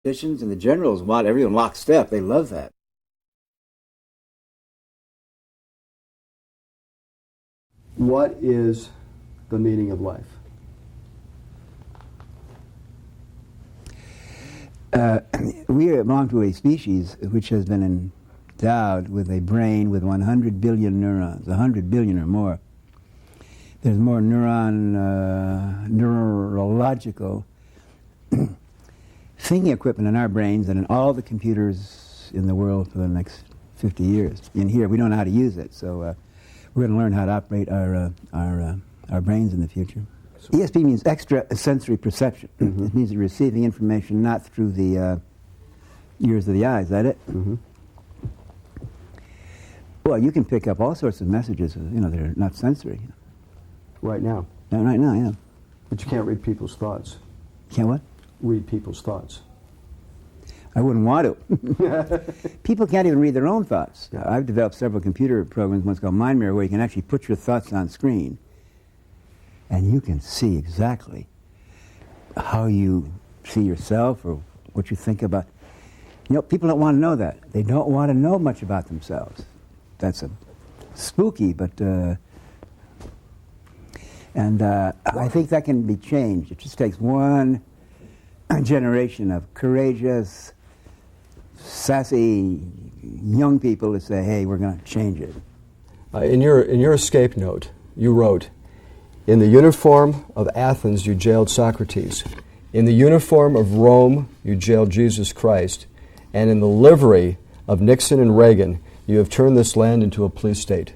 politicians and the generals want everyone lockstep. They love that. What is the meaning of life? We belong to a species which has been endowed with a brain with 100 billion neurons, 100 billion or more. There's more neurological thinking equipment in our brains than in all the computers in the world for the next 50 years. In here, we don't know how to use it, so we're going to learn how to operate our brains in the future. ESP means extra sensory perception. Mm-hmm. It means you're receiving information not through the ears of the eye. Is that it? Mm-hmm. Well, you can pick up all sorts of messages, that are not sensory. Right now? Right now, yeah. But you can't read people's thoughts. Can't what? Read people's thoughts. I wouldn't want to. People can't even read their own thoughts. Yeah. I've developed several computer programs, one's called Mind Mirror, where you can actually put your thoughts on screen. And you can see exactly how you see yourself or what you think about. People don't want to know that. They don't want to know much about themselves. That's spooky, but... I think that can be changed. It just takes one generation of courageous, sassy young people to say, hey, we're going to change it. In your escape note, you wrote, in the uniform of Athens, you jailed Socrates. In the uniform of Rome, you jailed Jesus Christ. And in the livery of Nixon and Reagan, you have turned this land into a police state.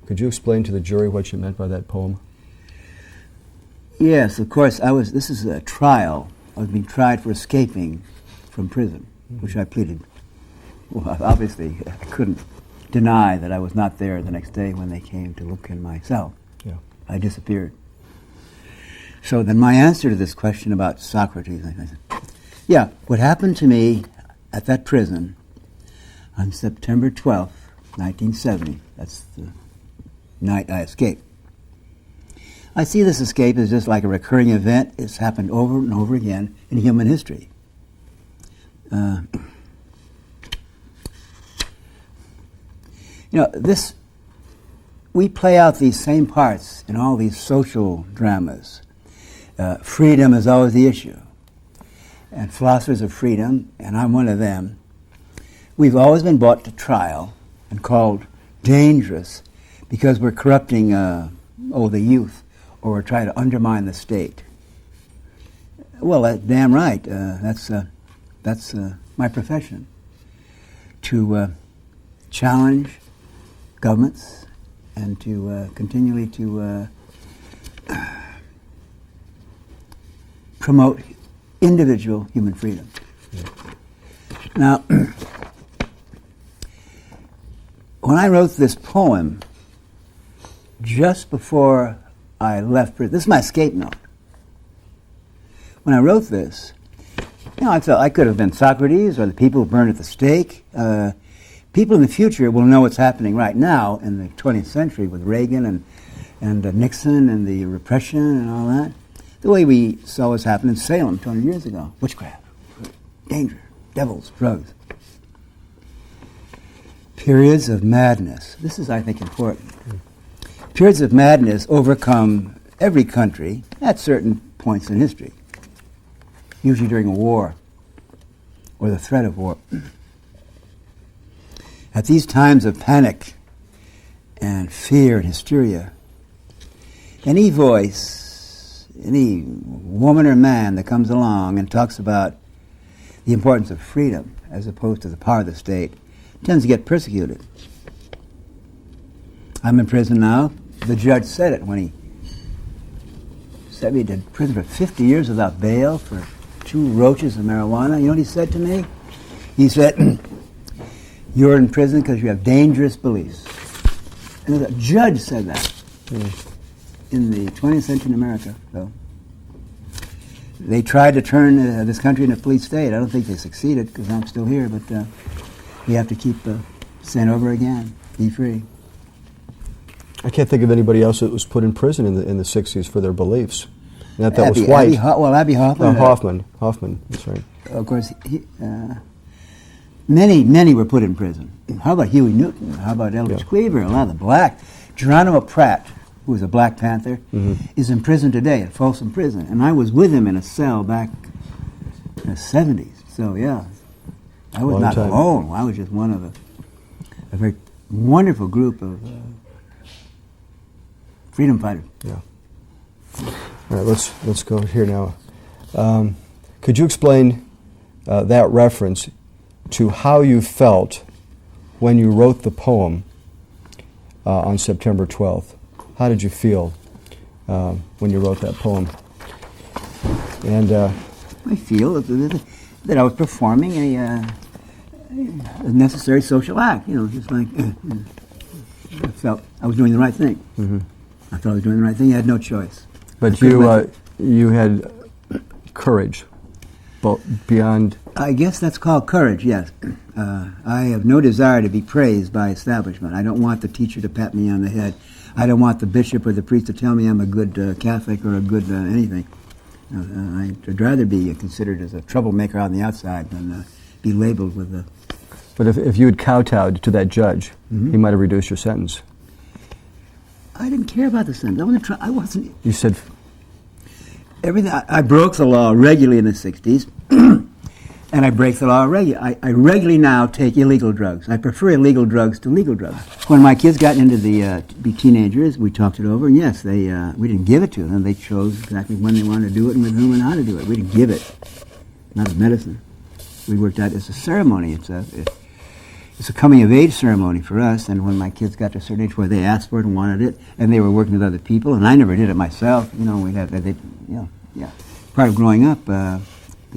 Could you explain to the jury what you meant by that poem? Yes, of course. This is a trial. I was being tried for escaping from prison, which I pleaded. Well, obviously, I couldn't deny that I was not there the next day when they came to look in my cell. Yeah. I disappeared. So then my answer to this question about Socrates, I said, yeah, what happened to me at that prison on September 12th, 1970, that's the night I escaped. I see this escape as just like a recurring event. It's happened over and over again in human history. We play out these same parts in all these social dramas. Freedom is always the issue. And philosophers of freedom, and I'm one of them, we've always been brought to trial and called dangerous because we're corrupting the youth, or we're trying to undermine the state. Well, that's damn right. That's my profession. To challenge governments and to continually to promote individual human freedom. Yeah. Now, when I wrote this poem, just before I left prison, this is my escape note. When I wrote this, I felt I could have been Socrates or the people who burned at the stake. People in the future will know what's happening right now in the 20th century with Reagan and Nixon and the repression and all that. The way we saw what's happened in Salem 200 years ago. Witchcraft, danger, devils, drugs. Periods of madness. This is, I think, important. Periods of madness overcome every country at certain points in history, usually during a war or the threat of war. At these times of panic and fear and hysteria, any voice, any woman or man that comes along and talks about the importance of freedom as opposed to the power of the state tends to get persecuted. I'm in prison now. The judge said it when he sent me to prison for 50 years without bail for 2 roaches of marijuana. You know what he said to me? He said, you're in prison because you have dangerous beliefs. And the judge said that in the 20th century in America. So they tried to turn this country into a police state. I don't think they succeeded because I'm still here, but we have to keep saying over again, be free. I can't think of anybody else that was put in prison in the 60s for their beliefs. That was white. Abby Hoffman. Hoffman, that's right. of course, many were put in prison. How about Huey Newton? How about Eldridge Cleaver? A lot of the black. Geronimo Pratt, who was a Black Panther, is in prison today at Folsom Prison. And I was with him in a cell back in the 70s. So, yeah, I was not alone. I was just one of a very wonderful group of freedom fighters. Yeah. All right, let's go here now. Could you explain that reference to how you felt when you wrote the poem on September 12th? How did you feel when you wrote that poem? And I feel that I was performing a necessary social act. Just like I felt I was doing the right thing. Mm-hmm. I thought I was doing the right thing. I had no choice. But you had courage, beyond. I guess that's called courage. Yes, I have no desire to be praised by establishment. I don't want the teacher to pat me on the head. I don't want the bishop or the priest to tell me I'm a good Catholic or a good anything. I'd rather be considered as a troublemaker on the outside than be labeled with a. But if you had kowtowed to that judge, he might have reduced your sentence. I didn't care about the sentence. I wasn't. You said everything. I broke the law regularly in the 60s, and I break the law regularly. I regularly now take illegal drugs. I prefer illegal drugs to legal drugs. When my kids got into to be teenagers, we talked it over, and yes, we didn't give it to them. They chose exactly when they wanted to do it and with whom and how to do it. We didn't give it, not as medicine. We worked out as a ceremony. It's a coming-of-age ceremony for us, and when my kids got to a certain age where they asked for it and wanted it, and they were working with other people, and I never did it myself, we had, part of growing up, the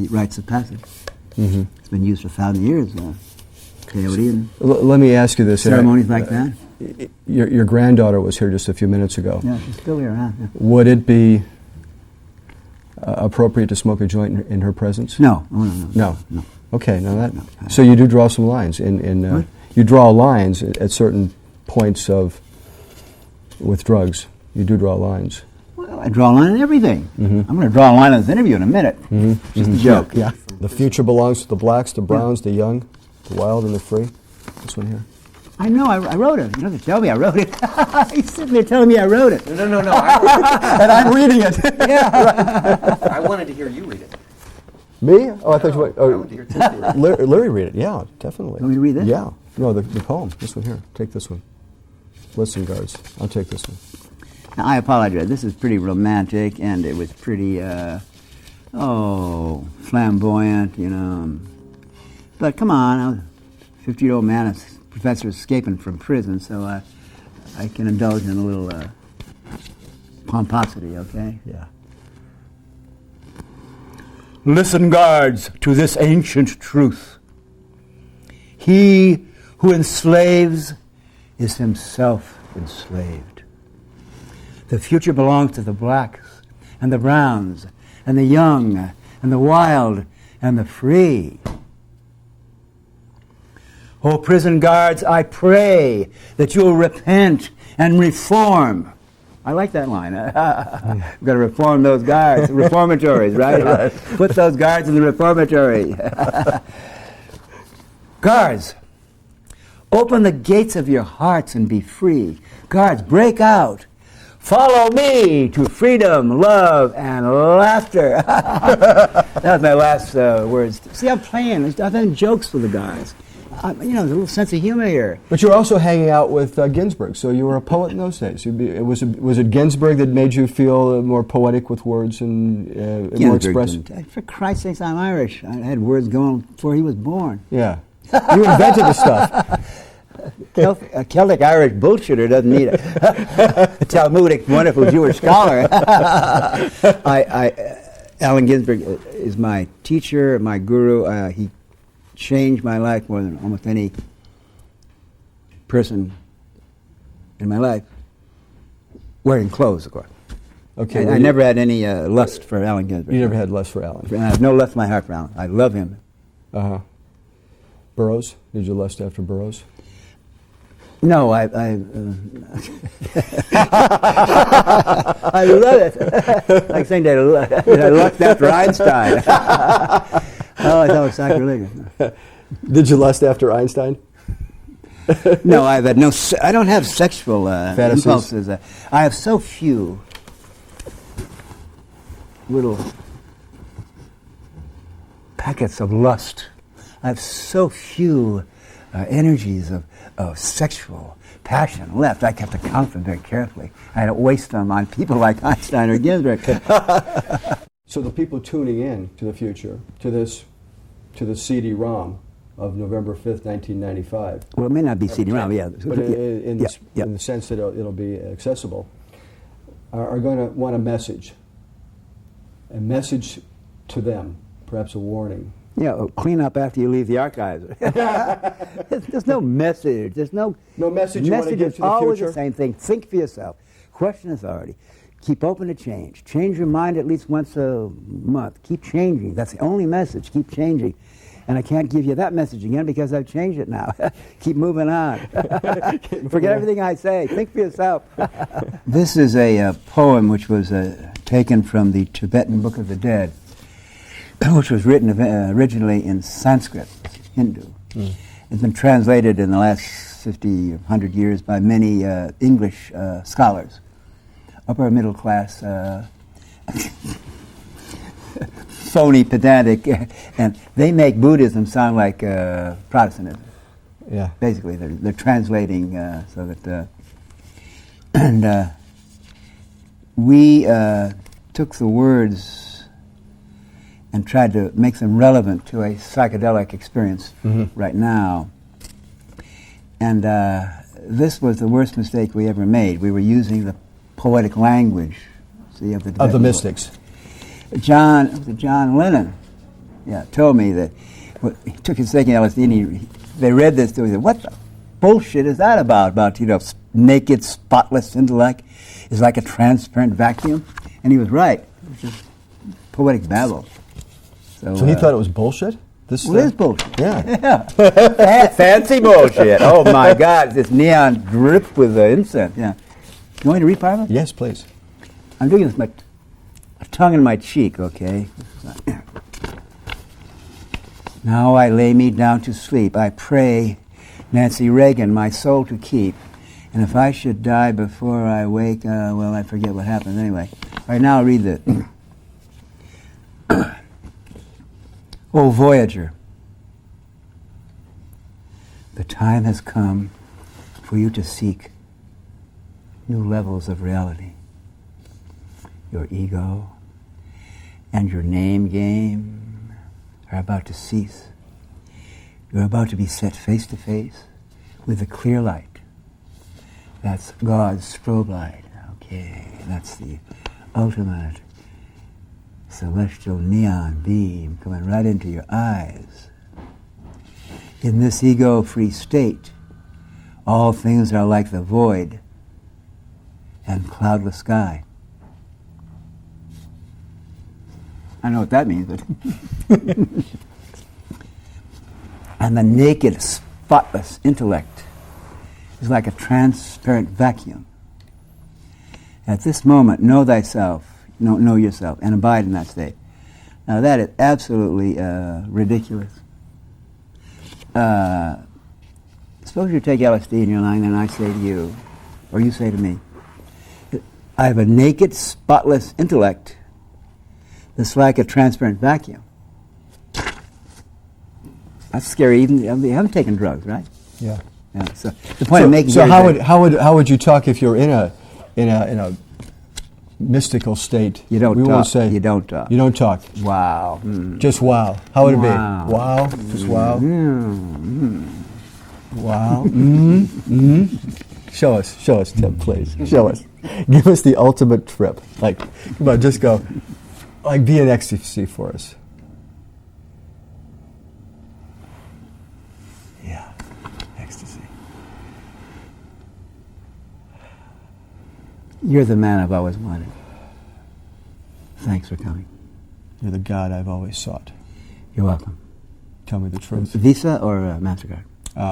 rites of passage. Mm-hmm. It's been used for 1,000 years, peyote and let me ask you this. Ceremonies like that. Your granddaughter was here just a few minutes ago. Yeah, she's still here, huh? Yeah. Would it be appropriate to smoke a joint in her presence? No. Okay, now that. No. So you do draw some lines you draw lines at certain points with drugs. You do draw lines. Well, I draw a line in everything. Mm-hmm. I'm going to draw a line in this interview in a minute. Mm-hmm. Just a joke. Yeah. The future belongs to the blacks, the browns, the young, the wild, and the free. This one here. I know. I wrote it. You don't have to tell me I wrote it. He's sitting there telling me I wrote it. No. And I'm reading it. Yeah. Right. I wanted to hear you read it. Me? Oh, I thought you went. I wanted to hear Timothy read it. Leary read it. Yeah, definitely. Want me to read this? Yeah. No, the poem. This one here. Take this one. Listen, guards. I'll take this one. Now, I apologize. This is pretty romantic, and it was pretty, flamboyant, But come on, I was a 50-year-old man, a professor escaping from prison, so I can indulge in a little pomposity, okay? Yeah. Listen, guards, to this ancient truth. He who enslaves is himself enslaved. The future belongs to the blacks and the browns and the young and the wild and the free. Oh, prison guards, I pray that you'll repent and reform. I like that line. We've got to reform those guards, reformatories, right? Put those guards in the reformatory. Guards, open the gates of your hearts and be free. Guards, break out. Follow me to freedom, love, and laughter. That was my last words. See, I'm playing. I've done jokes for the guards. There's a little sense of humor here. But you were also hanging out with Ginsberg, so you were a poet in those days. Was it Ginsberg that made you feel more poetic with words and more expressive? For Christ's sakes, I'm Irish. I had words going before he was born. Yeah. You invented the stuff. A Celtic Irish bullshitter doesn't need a Talmudic, wonderful Jewish scholar. Allen Ginsberg is my teacher, my guru. He changed my life more than almost any person in my life. Wearing clothes, of course. Okay. I never had any lust for Allen Ginsberg. You never had lust for Allen. I have no lust in my heart for Allen. I love him. Uh-huh. Burroughs? Did you lust after Burroughs? No, I love it. Like saying that I lust after Einstein. Oh, I thought it was sacrilegious. Did you lust after Einstein? No, I've had no. I don't have sexual Fantasies? impulses. I have so few little packets of lust. I have so few energies of sexual passion left. I kept to count them very carefully. I don't waste them on people like Einstein or Ginsberg. So the people tuning in to the future, to the CD-ROM of November 5th, 1995. Well, it may not be CD-ROM, yeah. But in the sense that it'll be accessible, are going to want a message to them, perhaps a warning. Yeah, clean up after you leave the archives. There's no message. There's no message you want to give to the always future? the same thing. Think for yourself. Question authority. Keep open to change. Change your mind at least once a month. Keep changing. That's the only message. Keep changing. And I can't give you that message again because I've changed it now. Keep moving on. Forget everything I say. Think for yourself. This is a poem which was taken from the Tibetan Book of the Dead, which was written originally in Sanskrit, Hindu. It's been translated in the last 50, 100 years by many English scholars, upper middle class, phony, pedantic, and they make Buddhism sound like Protestantism. Yeah. Basically, they're translating so that, and we took the words and tried to make them relevant to a psychedelic experience right now. And this was the worst mistake we ever made. We were using the poetic language, see, of the mystics. John Lennon, told me that he took his taking LSD and they read this to him. He said, "What the bullshit is that about? About naked, spotless intellect is like a transparent vacuum?" And he was right. It was just poetic babble. So he thought it was bullshit? This is bullshit. Yeah. Fancy bullshit. Oh my God, this neon drip with the incense. Yeah. You want me to read part of it? Yes, please. I'm doing this with my tongue in my cheek, okay? Now I lay me down to sleep. I pray, Nancy Reagan, my soul to keep. And if I should die before I wake, well, I forget what happens anyway. All right, now I'll read the... O Voyager, the time has come for you to seek new levels of reality. Your ego and your name game are about to cease. You're about to be set face to face with the clear light. That's God's strobe light. Okay, that's the ultimate celestial neon beam coming right into your eyes. In this ego-free state, all things are like the void and cloudless sky. I know what that means, but... And the naked, spotless intellect is like a transparent vacuum. At this moment, know thyself, know yourself, and abide in that state. Now that is absolutely ridiculous. Suppose you take LSD and you're lying there and I say to you, or you say to me, I have a naked, spotless intellect that's like a transparent vacuum. That's scary. Even you haven't taken drugs, right? Yeah. So the point of making. So how would you talk if you're in a mystical state? You don't we talk. Won't say, you don't talk. You don't talk. Wow. Just wow. How would it be? Wow. Wow. Just wow. Wow. Show us, Tim, please. Show us. Give us the ultimate trip. Like, come on, just go. Like, be in ecstasy for us. Yeah, ecstasy. You're the man I've always wanted. Thanks for coming. You're the God I've always sought. You're welcome. Tell me the truth. Visa or MasterCard?